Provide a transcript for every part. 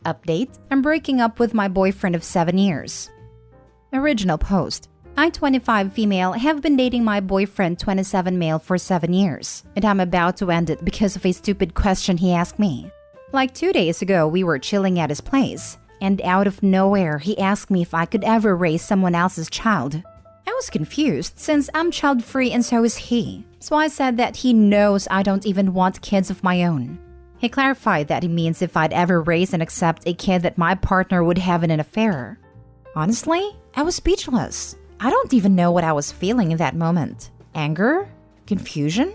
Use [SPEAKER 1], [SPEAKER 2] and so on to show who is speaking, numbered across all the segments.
[SPEAKER 1] Update: I'm breaking up with my boyfriend of 7 years. Original post: I, 25 female, have been dating my boyfriend, 27 male, for 7 years, and I'm about to end it because of a stupid question he asked me. Like 2 days ago, we were chilling at his place, and out of nowhere, he asked me if I could ever raise someone else's child. I was confused since I'm child-free and so is he, so I said that he knows I don't even want kids of my own. He clarified that he means if I'd ever raise and accept a kid that my partner would have in an affair. Honestly, I was speechless. I don't even know what I was feeling in that moment. Anger? Confusion?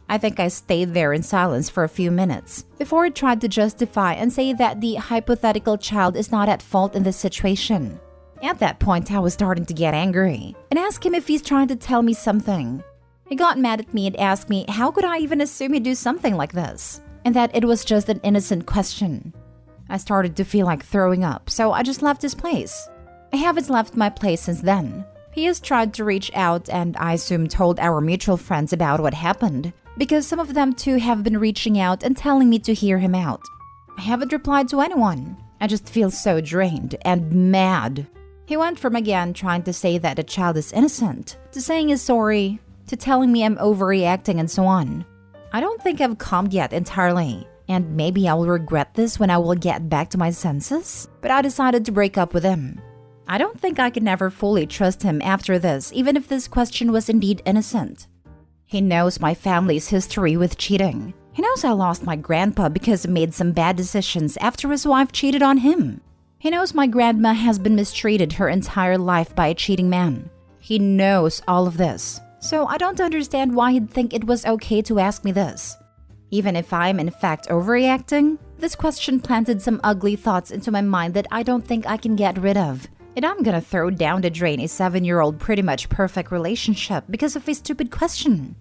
[SPEAKER 1] I think I stayed there in silence for a few minutes before I tried to justify and say that the hypothetical child is not at fault in this situation. At that point, I was starting to get angry and asked him if he's trying to tell me something. He got mad at me and asked me how could I even assume he'd do something like this, and that it was just an innocent question. I started to feel like throwing up, so I just left his place. I haven't left my place since then. He has tried to reach out and I assume told our mutual friends about what happened, because some of them too have been reaching out and telling me to hear him out. I haven't replied to anyone. I just feel so drained and mad. He went from again trying to say that the child is innocent, to saying he's sorry, to telling me I'm overreacting and so on. I don't think I've calmed yet entirely, and maybe I will regret this when I will get back to my senses, but I decided to break up with him. I don't think I can ever fully trust him after this, even if this question was indeed innocent. He knows my family's history with cheating. He knows I lost my grandpa because he made some bad decisions after his wife cheated on him. He knows my grandma has been mistreated her entire life by a cheating man. He knows all of this, so I don't understand why he'd think it was okay to ask me this. Even if I'm in fact overreacting, this question planted some ugly thoughts into my mind that I don't think I can get rid of. And I'm gonna throw down the drain a 7-year-old pretty much perfect relationship because of a stupid question.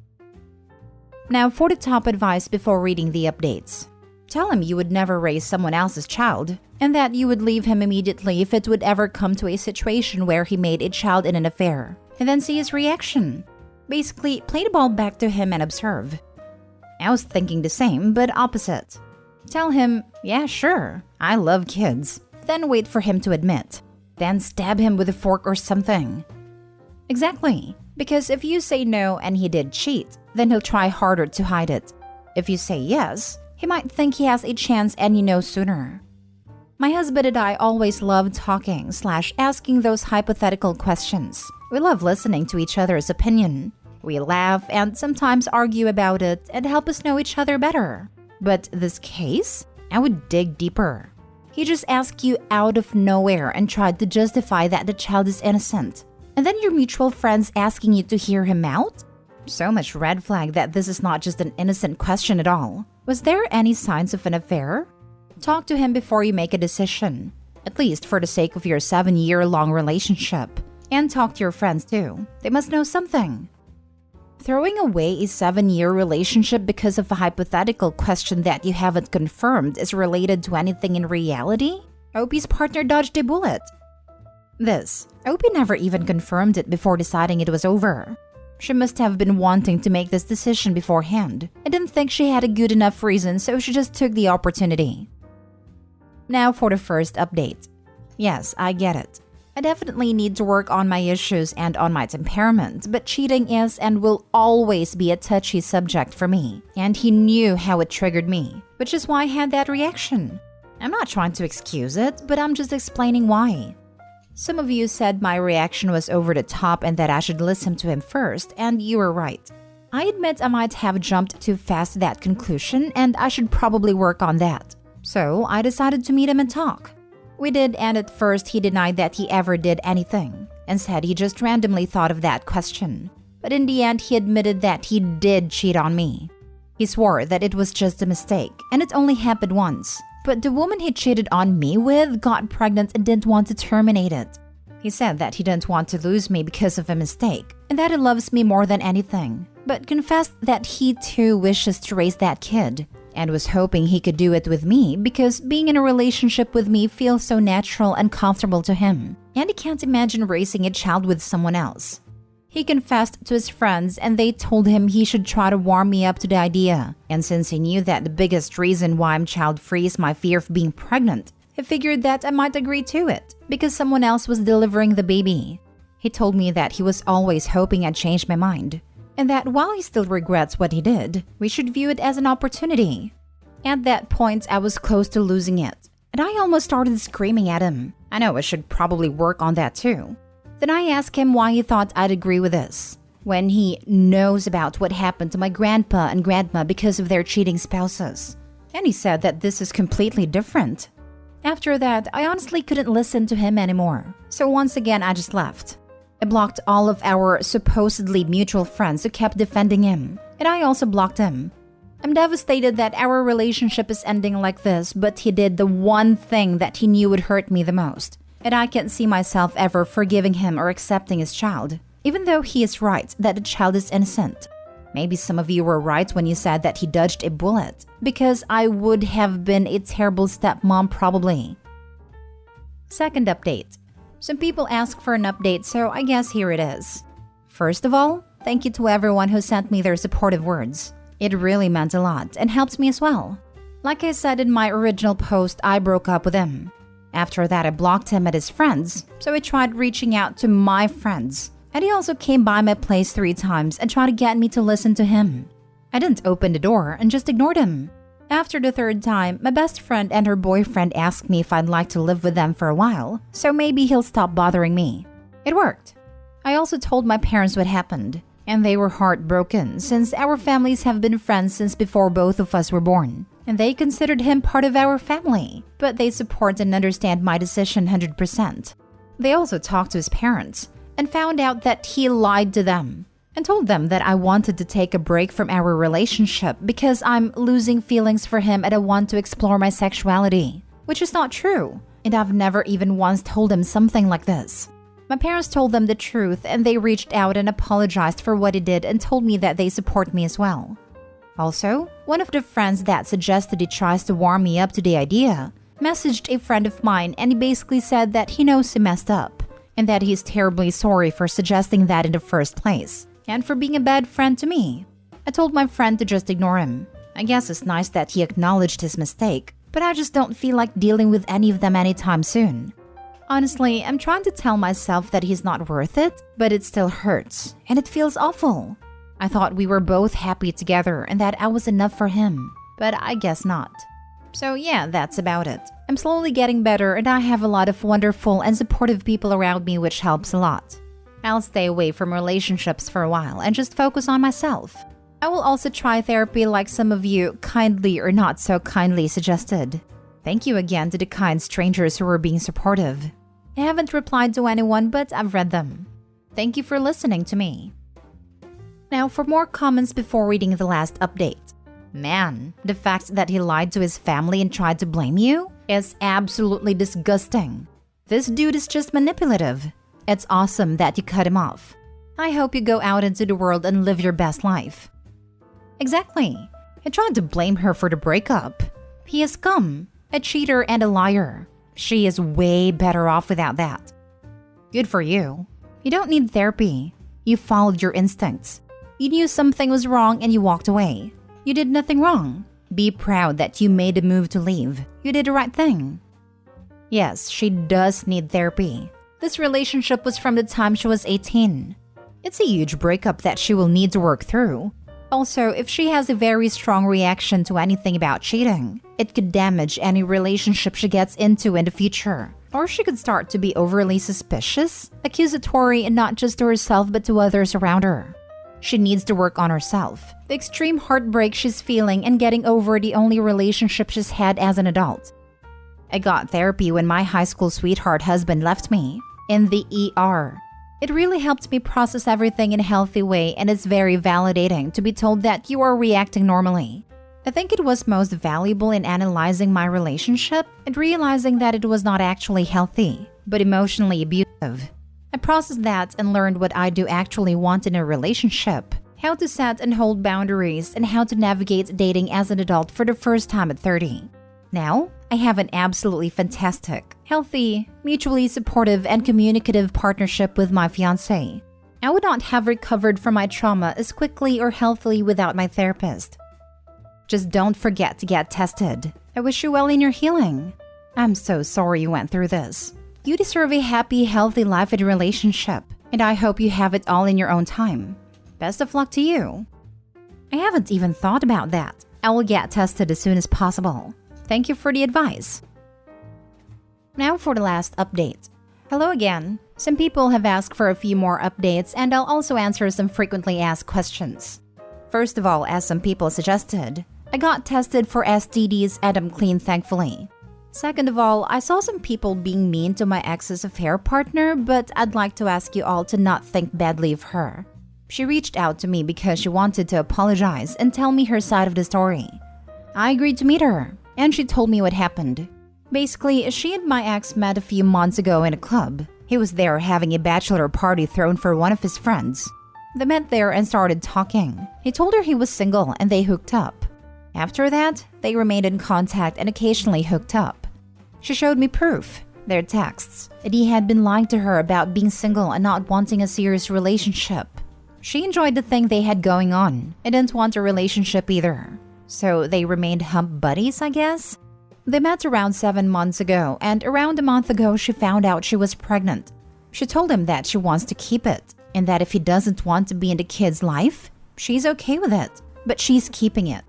[SPEAKER 1] Now for the top advice before reading the updates. Tell him you would never raise someone else's child, and that you would leave him immediately if it would ever come to a situation where he made a child in an affair, and then see his reaction. Basically, play the ball back to him and observe. I was thinking the same, but opposite. Tell him, yeah, sure, I love kids, then wait for him to admit. Then stab him with a fork or something. Exactly, because if you say no and he did cheat, then he'll try harder to hide it. If you say yes, he might think he has a chance and you know sooner. My husband and I always love talking/asking those hypothetical questions. We love listening to each other's opinion. We laugh and sometimes argue about it and help us know each other better. But this case, I would dig deeper. He just asked you out of nowhere and tried to justify that the child is innocent. And then your mutual friends asking you to hear him out? So much red flag that this is not just an innocent question at all. Was there any signs of an affair? Talk to him before you make a decision, at least for the sake of your 7-year-long relationship. And talk to your friends too. They must know something. Throwing away a 7-year relationship because of a hypothetical question that you haven't confirmed is related to anything in reality? Opie's partner dodged a bullet. Opie never even confirmed it before deciding it was over. She must have been wanting to make this decision beforehand. I didn't think she had a good enough reason, so she just took the opportunity. Now for the first update. Yes, I get it. I definitely need to work on my issues and on my temperament, but cheating is and will always be a touchy subject for me, and he knew how it triggered me, which is why I had that reaction. I'm not trying to excuse it, but I'm just explaining why. Some of you said my reaction was over the top and that I should listen to him first, and you were right. I admit I might have jumped too fast to that conclusion, and I should probably work on that. So I decided to meet him and talk. We did, and at first he denied that he ever did anything and said he just randomly thought of that question. But in the end, he admitted that he did cheat on me. He swore that it was just a mistake and it only happened once. But the woman he cheated on me with got pregnant and didn't want to terminate it. He said that he didn't want to lose me because of a mistake and that he loves me more than anything, but confessed that he too wishes to raise that kid. And was hoping he could do it with me because being in a relationship with me feels so natural and comfortable to him, and he can't imagine raising a child with someone else. He confessed to his friends and they told him he should try to warm me up to the idea, and since he knew that the biggest reason why I'm child-free is my fear of being pregnant, He figured that I might agree to it because someone else was delivering the baby. He told me that he was always hoping I'd change my mind, and that while he still regrets what he did, we should view it as an opportunity. At that point, I was close to losing it, and I almost started screaming at him. I know I should probably work on that too. Then I asked him why he thought I'd agree with this, when he knows about what happened to my grandpa and grandma because of their cheating spouses. And he said that this is completely different. After that, I honestly couldn't listen to him anymore. So once again, I just left. I blocked all of our supposedly mutual friends who kept defending him, and I also blocked him. I'm devastated that our relationship is ending like this, but he did the one thing that he knew would hurt me the most. And I can't see myself ever forgiving him or accepting his child, even though he is right that the child is innocent. Maybe some of you were right when you said that he dodged a bullet, because I would have been a terrible stepmom probably. Second update. Some people ask for an update, so I guess here it is. First of all, thank you to everyone who sent me their supportive words. It really meant a lot and helps me as well. Like I said in my original post, I broke up with him. After that, I blocked him at his friends, so I tried reaching out to my friends. And he also came by my place 3 times and tried to get me to listen to him. I didn't open the door and just ignored him. After the 3rd time, my best friend and her boyfriend asked me if I'd like to live with them for a while, so maybe he'll stop bothering me. It worked. I also told my parents what happened, and they were heartbroken since our families have been friends since before both of us were born, and they considered him part of our family, but they support and understand my decision 100%. They also talked to his parents and found out that he lied to them and told them that I wanted to take a break from our relationship because I'm losing feelings for him and I want to explore my sexuality, which is not true, and I've never even once told him something like this. My parents told them the truth and they reached out and apologized for what he did and told me that they support me as well. Also, one of the friends that suggested he tries to warm me up to the idea messaged a friend of mine and he basically said that he knows he messed up and that he's terribly sorry for suggesting that in the first place and for being a bad friend to me. I told my friend to just ignore him. I guess it's nice that he acknowledged his mistake, but I just don't feel like dealing with any of them anytime soon. Honestly, I'm trying to tell myself that he's not worth it, but it still hurts, and it feels awful. I thought we were both happy together and that I was enough for him, but I guess not. So yeah, that's about it. I'm slowly getting better and I have a lot of wonderful and supportive people around me, which helps a lot. I'll stay away from relationships for a while and just focus on myself. I will also try therapy like some of you kindly or not so kindly suggested. Thank you again to the kind strangers who are being supportive. I haven't replied to anyone, but I've read them. Thank you for listening to me. Now for more comments before reading the last update. Man, the fact that he lied to his family and tried to blame you is absolutely disgusting. This dude is just manipulative. It's awesome that you cut him off. I hope you go out into the world and live your best life. Exactly. He tried to blame her for the breakup. He is scum, a cheater and a liar. She is way better off without that. Good for you. You don't need therapy. You followed your instincts. You knew something was wrong and you walked away. You did nothing wrong. Be proud that you made a move to leave. You did the right thing. Yes, she does need therapy. This relationship was from the time she was 18. It's a huge breakup that she will need to work through. Also, if she has a very strong reaction to anything about cheating, it could damage any relationship she gets into in the future. Or she could start to be overly suspicious, accusatory, and not just to herself but to others around her. She needs to work on herself, the extreme heartbreak she's feeling, and getting over the only relationship she's had as an adult. I got therapy when my high school sweetheart husband left me, in the ER. It really helped me process everything in a healthy way, and it's very validating to be told that you are reacting normally. I think it was most valuable in analyzing my relationship and realizing that it was not actually healthy, but emotionally abusive. I processed that and learned what I do actually want in a relationship, how to set and hold boundaries, and how to navigate dating as an adult for the first time at 30. Now, I have an absolutely fantastic, healthy, mutually supportive, and communicative partnership with my fiancé. I would not have recovered from my trauma as quickly or healthily without my therapist. Just don't forget to get tested. I wish you well in your healing. I'm so sorry you went through this. You deserve a happy, healthy life and relationship, and I hope you have it all in your own time. Best of luck to you. I haven't even thought about that. I will get tested as soon as possible. Thank you for the advice. Now for the last update. Hello again. Some people have asked for a few more updates, and I'll also answer some frequently asked questions. First of all, as some people suggested, I got tested for STDs and I'm clean, thankfully. Second of all, I saw some people being mean to my ex's affair partner, but I'd like to ask you all to not think badly of her. She reached out to me because she wanted to apologize and tell me her side of the story. I agreed to meet her, and she told me what happened. Basically, she and my ex met a few months ago in a club. He was there having a bachelor party thrown for one of his friends. They met there and started talking. He told her he was single and they hooked up. After that, they remained in contact and occasionally hooked up. She showed me proof, their texts, that he had been lying to her about being single and not wanting a serious relationship. She enjoyed the thing they had going on and didn't want a relationship either. So they remained hump buddies, I guess? They met around 7 months ago, and around a month ago she found out she was pregnant. She told him that she wants to keep it, and that if he doesn't want to be in the kid's life, she's okay with it, but she's keeping it.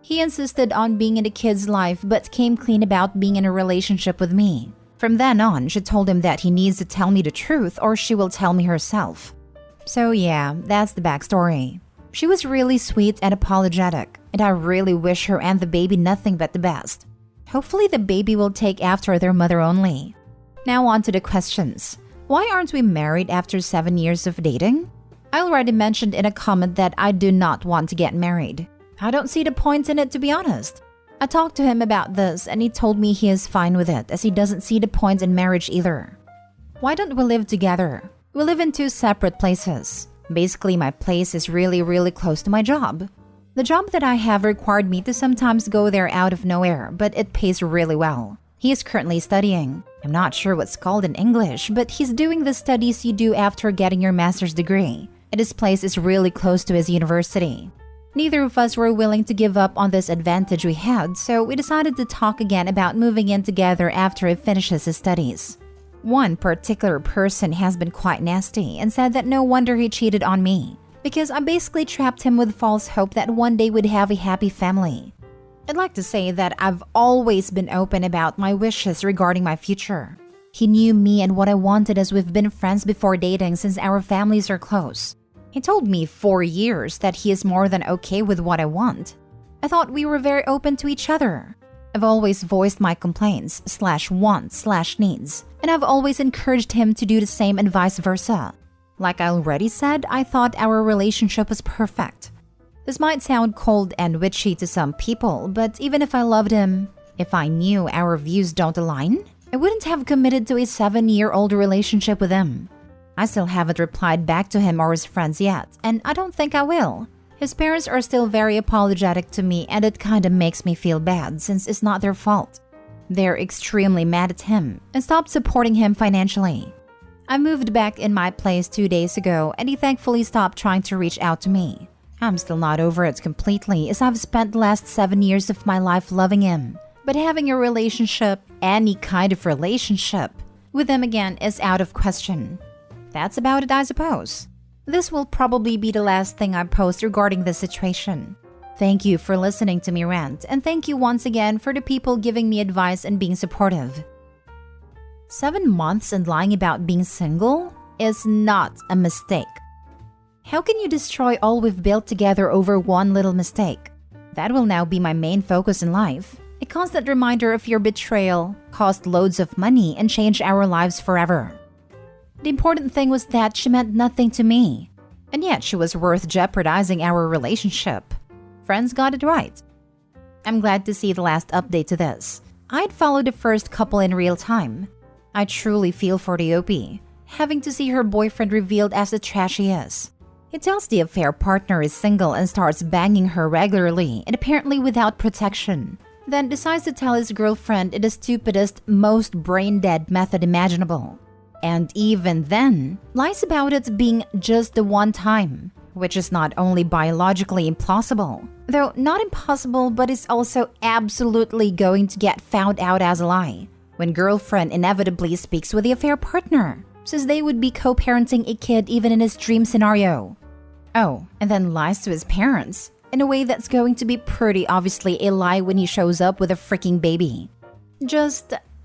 [SPEAKER 1] He insisted on being in the kid's life, but came clean about being in a relationship with me. From then on, she told him that he needs to tell me the truth or she will tell me herself. So yeah, that's the backstory. She was really sweet and apologetic, and I really wish her and the baby nothing but the best. Hopefully the baby will take after their mother only. Now on to the questions. Why aren't we married after 7 years of dating? I already mentioned in a comment that I do not want to get married. I don't see the point in it, to be honest. I talked to him about this and he told me he is fine with it as he doesn't see the point in marriage either. Why don't we live together? We live in 2 separate places. Basically, my place is really close to my job. The job that I have required me to sometimes go there out of nowhere, but it pays really well. He is currently studying. I'm not sure what's called in English, but he's doing the studies you do after getting your master's degree. And his place is really close to his university. Neither of us were willing to give up on this advantage we had, so we decided to talk again about moving in together after he finishes his studies. One particular person has been quite nasty and said that no wonder he cheated on me, because I basically trapped him with false hope that one day we'd have a happy family. I'd like to say that I've always been open about my wishes regarding my future. He knew me and what I wanted as we've been friends before dating since our families are close. He told me 4 years that he is more than okay with what I want. I thought we were very open to each other. I've always voiced my complaints /wants/needs, and I've always encouraged him to do the same and vice versa. Like I already said, I thought our relationship was perfect. This might sound cold and witchy to some people, but even if I loved him, if I knew our views don't align, I wouldn't have committed to a 7-year-old relationship with him. I still haven't replied back to him or his friends yet, and I don't think I will. His parents are still very apologetic to me, and it kinda makes me feel bad since it's not their fault. They're extremely mad at him and stopped supporting him financially. I moved back in my place 2 days ago, and he thankfully stopped trying to reach out to me. I'm still not over it completely, as I've spent the last 7 years of my life loving him. But having a relationship, any kind of relationship, with him again is out of question. That's about it, I suppose. This will probably be the last thing I post regarding this situation. Thank you for listening to me rant, and thank you once again for the people giving me advice and being supportive. 7 months and lying about being single is not a mistake. How can you destroy all we've built together over one little mistake? That will now be my main focus in life. A constant reminder of your betrayal cost loads of money and changed our lives forever. The important thing was that she meant nothing to me, and yet she was worth jeopardizing our relationship. Friends got it right. I'm glad to see the last update to this. I'd followed the first couple in real time. I truly feel for the OP, having to see her boyfriend revealed as the trash he is. He tells the affair partner is single and starts banging her regularly and apparently without protection. Then decides to tell his girlfriend in the stupidest, most brain-dead method imaginable. And even then, lies about it being just the one time, which is not only biologically implausible, though not impossible, but is also absolutely going to get found out as a lie. when girlfriend inevitably speaks with the affair partner, says they would be co-parenting a kid even in his dream scenario. Oh, and then lies to his parents in a way that's going to be pretty obviously a lie when he shows up with a freaking baby.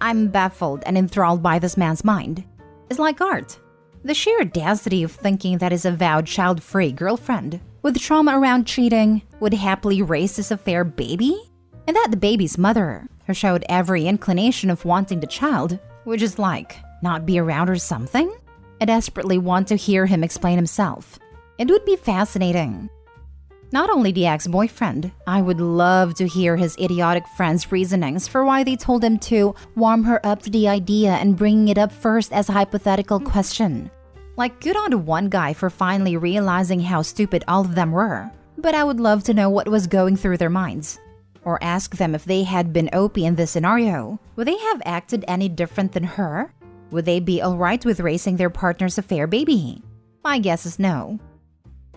[SPEAKER 1] I'm baffled and enthralled by this man's mind. It's like art. The sheer audacity of thinking that his avowed child-free girlfriend, with trauma around cheating, would happily raise his affair baby? And that the baby's mother, who showed every inclination of wanting the child, would just not be around or something? I desperately want to hear him explain himself. It would be fascinating. Not only the ex-boyfriend, I would love to hear his idiotic friend's reasonings for why they told him to warm her up to the idea and bringing it up first as a hypothetical question. Good on the one guy for finally realizing how stupid all of them were, but I would love to know what was going through their minds. Or ask them if they had been OP in this scenario, would they have acted any different than her? Would they be alright with raising their partner's affair baby? My guess is no.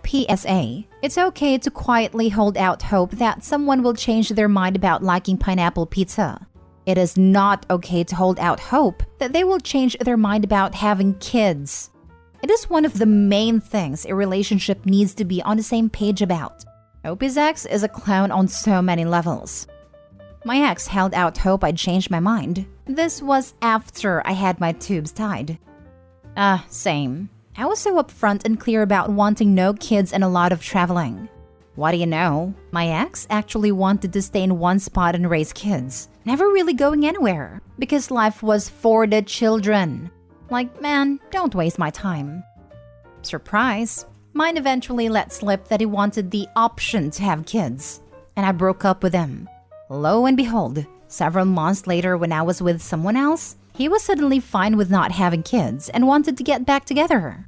[SPEAKER 1] PSA, it's okay to quietly hold out hope that someone will change their mind about liking pineapple pizza. It is not okay to hold out hope that they will change their mind about having kids. It is one of the main things a relationship needs to be on the same page about. Opie's ex is a clown on so many levels. My ex held out hope I'd change my mind. This was after I had my tubes tied. Same. I was so upfront and clear about wanting no kids and a lot of traveling. What do you know? My ex actually wanted to stay in one spot and raise kids, never really going anywhere, because life was for the children. Man, don't waste my time. Surprise, mine eventually let slip that he wanted the option to have kids, and I broke up with him. Lo and behold, several months later when I was with someone else, he was suddenly fine with not having kids and wanted to get back together.